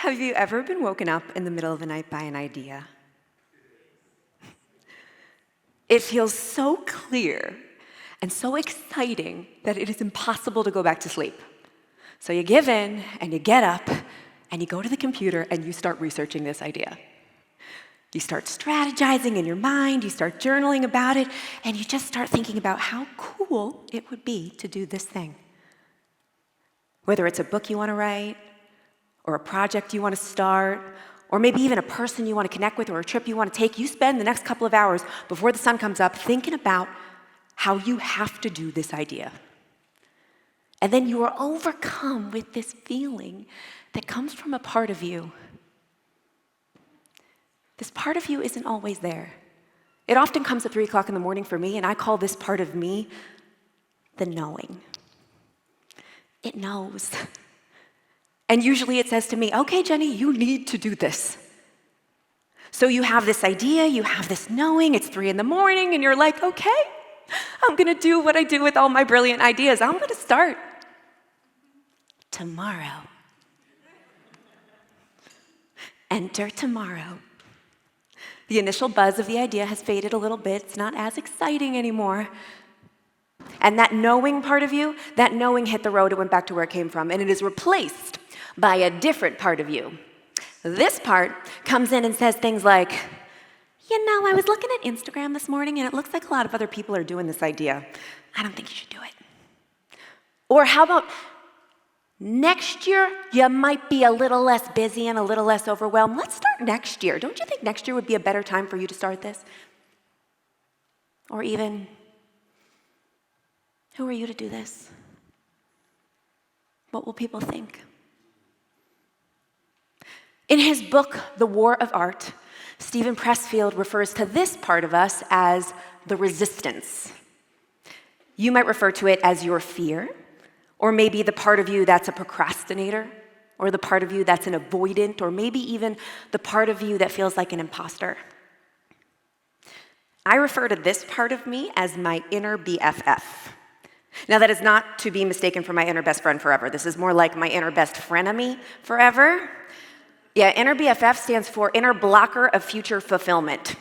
Have you ever been woken up in the middle of the night by an idea? It feels so clear and so exciting that it is impossible to go back to sleep. So you give in, and you get up, and you go to the computer, and you start researching this idea. You start strategizing in your mind, you start journaling about it, and you just start thinking about how cool it would be to do this thing. Whether it's a book you want to write, or a project you want to start, or maybe even a person you want to connect with, or a trip you want to take, you spend the next couple of hours before the sun comes up thinking about how you have to do this idea. And then you are overcome with this feeling that comes from a part of you. This part of you isn't always there. It often comes at 3 o'clock in the morning for me, and I call this part of me the knowing. It knows. And usually it says to me, okay, Jenny, you need to do this. So you have this idea, you have this knowing, it's 3 in the morning, and you're like, okay, I'm gonna do what I do with all my brilliant ideas. I'm gonna start tomorrow. Enter tomorrow. The initial buzz of the idea has faded a little bit. It's not as exciting anymore. And that knowing part of you, that knowing hit the road, it went back to where it came from, and it is replaced by a different part of you. This part comes in and says things like, I was looking at Instagram this morning, and it looks like a lot of other people are doing this idea. I don't think you should do it. Or how about next year, you might be a little less busy and a little less overwhelmed. Let's start next year. Don't you think next year would be a better time for you to start this? Or even, who are you to do this? What will people think? In his book, The War of Art, Stephen Pressfield refers to this part of us as the resistance. You might refer to it as your fear, or maybe the part of you that's a procrastinator, or the part of you that's an avoidant, or maybe even the part of you that feels like an imposter. I refer to this part of me as my inner BFF. Now, that is not to be mistaken for my inner best friend forever. This is more like my inner best frenemy forever. Yeah, inner BFF stands for inner blocker of future fulfillment.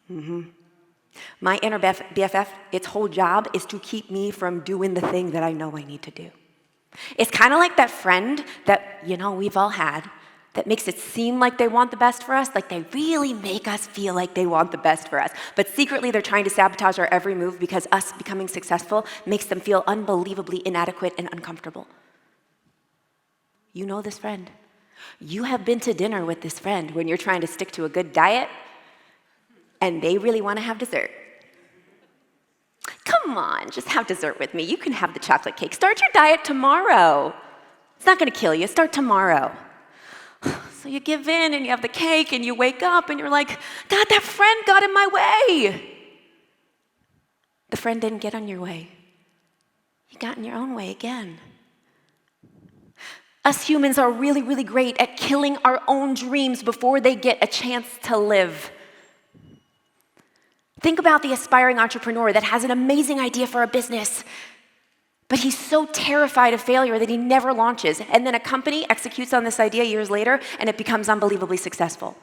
My inner BFF, its whole job is to keep me from doing the thing that I know I need to do. It's kind of like that friend that, we've all had, that makes it seem like they want the best for us, like they really make us feel like they want the best for us. But secretly, they're trying to sabotage our every move because us becoming successful makes them feel unbelievably inadequate and uncomfortable. You know this friend. You have been to dinner with this friend when you're trying to stick to a good diet, and they really want to have dessert. Come on, just have dessert with me. You can have the chocolate cake. Start your diet tomorrow. It's not going to kill you. Start tomorrow. So you give in, and you have the cake, and you wake up, and you're like, God, that friend got in my way. The friend didn't get on your way. You got in your own way again. Us humans are really, really great at killing our own dreams before they get a chance to live. Think about the aspiring entrepreneur that has an amazing idea for a business, but he's so terrified of failure that he never launches. And then a company executes on this idea years later, and it becomes unbelievably successful.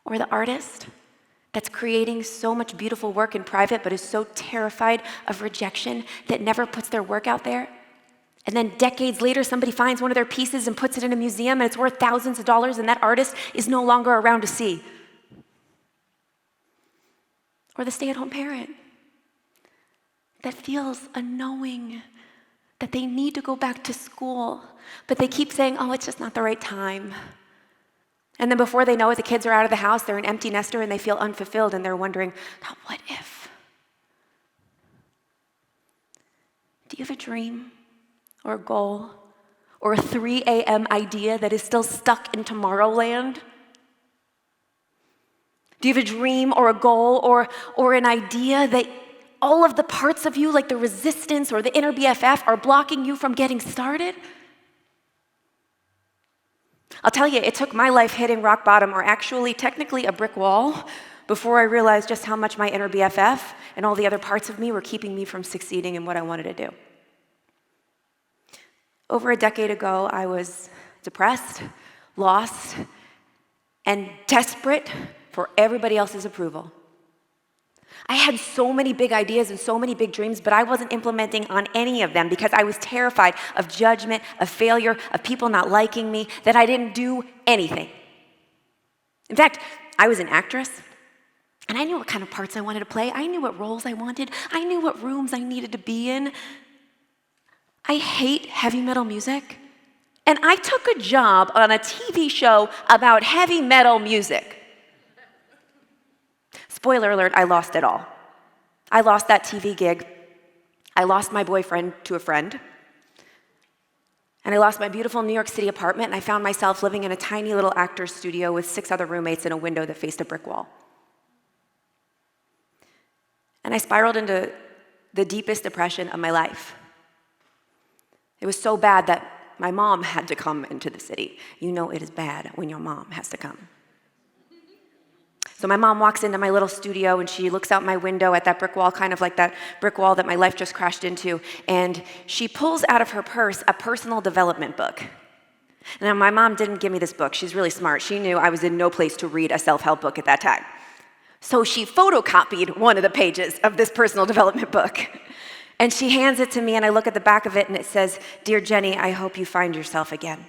Or the artist that's creating so much beautiful work in private, but is so terrified of rejection that never puts their work out there. And then decades later, somebody finds one of their pieces and puts it in a museum, and it's worth thousands of dollars, and that artist is no longer around to see. Or the stay-at-home parent that feels a knowing that they need to go back to school, but they keep saying, oh, it's just not the right time. And then before they know it, the kids are out of the house, they're an empty nester, and they feel unfulfilled, and they're wondering, God, what if? Do you have a dream? Or a goal, or a 3 a.m. idea that is still stuck in Tomorrowland? Do you have a dream or a goal or an idea that all of the parts of you, like the resistance or the inner BFF, are blocking you from getting started? I'll tell you, it took my life hitting rock bottom, or actually technically a brick wall, before I realized just how much my inner BFF and all the other parts of me were keeping me from succeeding in what I wanted to do. Over a decade ago, I was depressed, lost, and desperate for everybody else's approval. I had so many big ideas and so many big dreams, but I wasn't implementing on any of them because I was terrified of judgment, of failure, of people not liking me, that I didn't do anything. In fact, I was an actress, and I knew what kind of parts I wanted to play. I knew what roles I wanted. I knew what rooms I needed to be in. I hate heavy metal music, and I took a job on a TV show about heavy metal music. Spoiler alert, I lost it all. I lost that TV gig. I lost my boyfriend to a friend. And I lost my beautiful New York City apartment, and I found myself living in a tiny little actor's studio with 6 other roommates in a window that faced a brick wall. And I spiraled into the deepest depression of my life. It was so bad that my mom had to come into the city. You know it is bad when your mom has to come. So my mom walks into my little studio and she looks out my window at that brick wall, kind of like that brick wall that my life just crashed into, and she pulls out of her purse a personal development book. Now, my mom didn't give me this book. She's really smart. She knew I was in no place to read a self-help book at that time. So she photocopied one of the pages of this personal development book. And she hands it to me, and I look at the back of it, and it says, "Dear Jenny, I hope you find yourself again."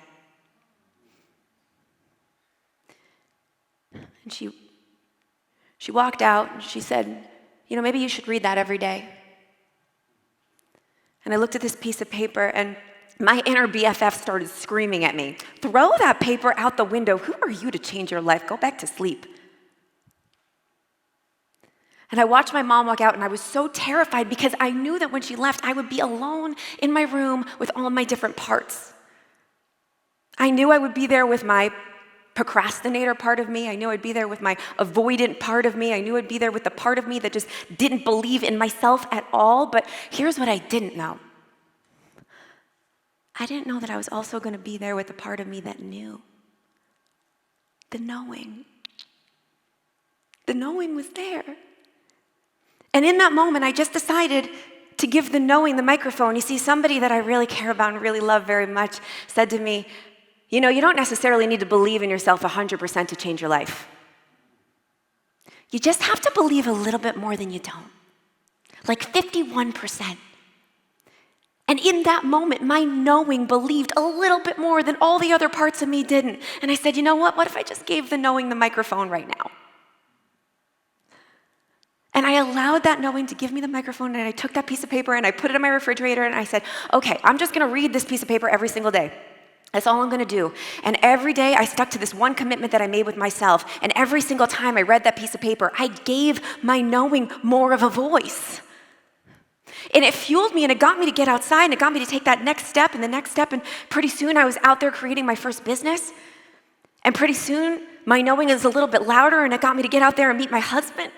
And she walked out, and she said, maybe you should read that every day. And I looked at this piece of paper, and my inner BFF started screaming at me, "Throw that paper out the window. Who are you to change your life? Go back to sleep." And I watched my mom walk out, and I was so terrified because I knew that when she left, I would be alone in my room with all my different parts. I knew I would be there with my procrastinator part of me. I knew I'd be there with my avoidant part of me. I knew I'd be there with the part of me that just didn't believe in myself at all. But here's what I didn't know. I didn't know that I was also going to be there with the part of me that knew. The knowing. The knowing was there. And in that moment, I just decided to give the knowing the microphone. You see, somebody that I really care about and really love very much said to me, you don't necessarily need to believe in yourself 100% to change your life. You just have to believe a little bit more than you don't. Like 51%. And in that moment, my knowing believed a little bit more than all the other parts of me didn't. And I said, you know what? What if I just gave the knowing the microphone right now? And I allowed that knowing to give me the microphone, and I took that piece of paper and I put it in my refrigerator, and I said, okay, I'm just going to read this piece of paper every single day. That's all I'm going to do. And every day I stuck to this one commitment that I made with myself. And every single time I read that piece of paper, I gave my knowing more of a voice. And it fueled me, and it got me to get outside, and it got me to take that next step and the next step. And pretty soon I was out there creating my first business. And pretty soon my knowing is a little bit louder, and it got me to get out there and meet my husband.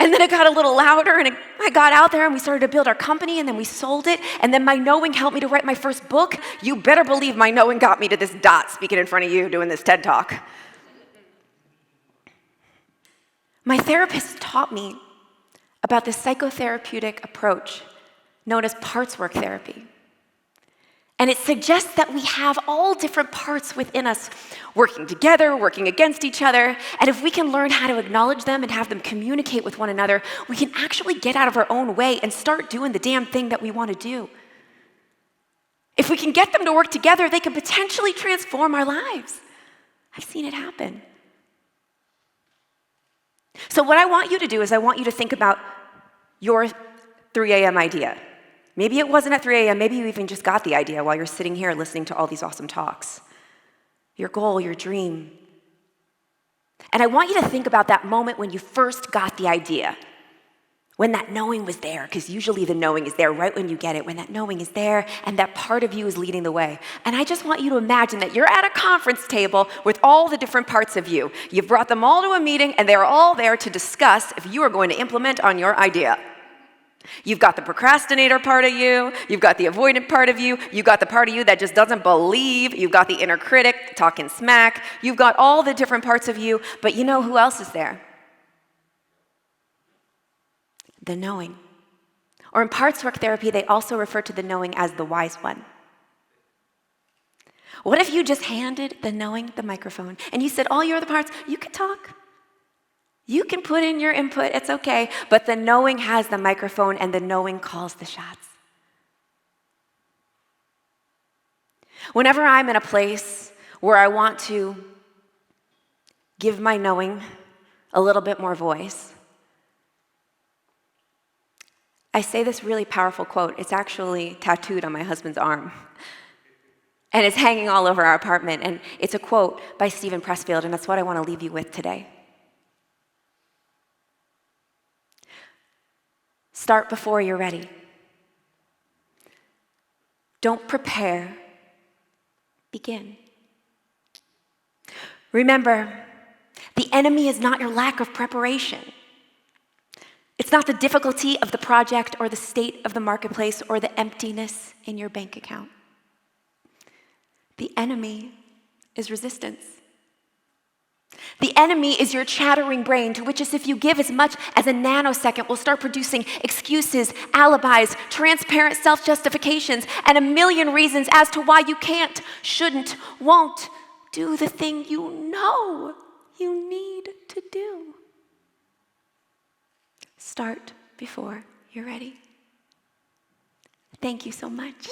And then it got a little louder, and I got out there, and we started to build our company, and then we sold it, and then my knowing helped me to write my first book. You better believe my knowing got me to this dot speaking in front of you doing this TED Talk. My therapist taught me about this psychotherapeutic approach known as parts work therapy. And it suggests that we have all different parts within us working together, working against each other. And if we can learn how to acknowledge them and have them communicate with one another, we can actually get out of our own way and start doing the damn thing that we want to do. If we can get them to work together, they can potentially transform our lives. I've seen it happen. So what I want you to do is I want you to think about your 3 a.m. idea. Maybe it wasn't at 3 a.m., maybe you even just got the idea while you're sitting here listening to all these awesome talks. Your goal, your dream. And I want you to think about that moment when you first got the idea. When that knowing was there, because usually the knowing is there right when you get it, when that knowing is there and that part of you is leading the way. And I just want you to imagine that you're at a conference table with all the different parts of you. You've brought them all to a meeting, and they're all there to discuss if you are going to implement on your idea. You've got the procrastinator part of you, you've got the avoidant part of you, you've got the part of you that just doesn't believe, you've got the inner critic talking smack, you've got all the different parts of you, but you know who else is there? The knowing. Or in parts work therapy, they also refer to the knowing as the wise one. What if you just handed the knowing the microphone and you said, all your other parts, you can talk. You can put in your input, it's okay, but the knowing has the microphone and the knowing calls the shots. Whenever I'm in a place where I want to give my knowing a little bit more voice, I say this really powerful quote. It's actually tattooed on my husband's arm. And it's hanging all over our apartment. And it's a quote by Stephen Pressfield, and that's what I want to leave you with today. Start before you're ready. Don't prepare. Begin. Remember, the enemy is not your lack of preparation. It's not the difficulty of the project or the state of the marketplace or the emptiness in your bank account. The enemy is resistance. The enemy is your chattering brain, to which, as if you give as much as a nanosecond, will start producing excuses, alibis, transparent self-justifications, and a million reasons as to why you can't, shouldn't, won't do the thing you know you need to do. Start before you're ready. Thank you so much.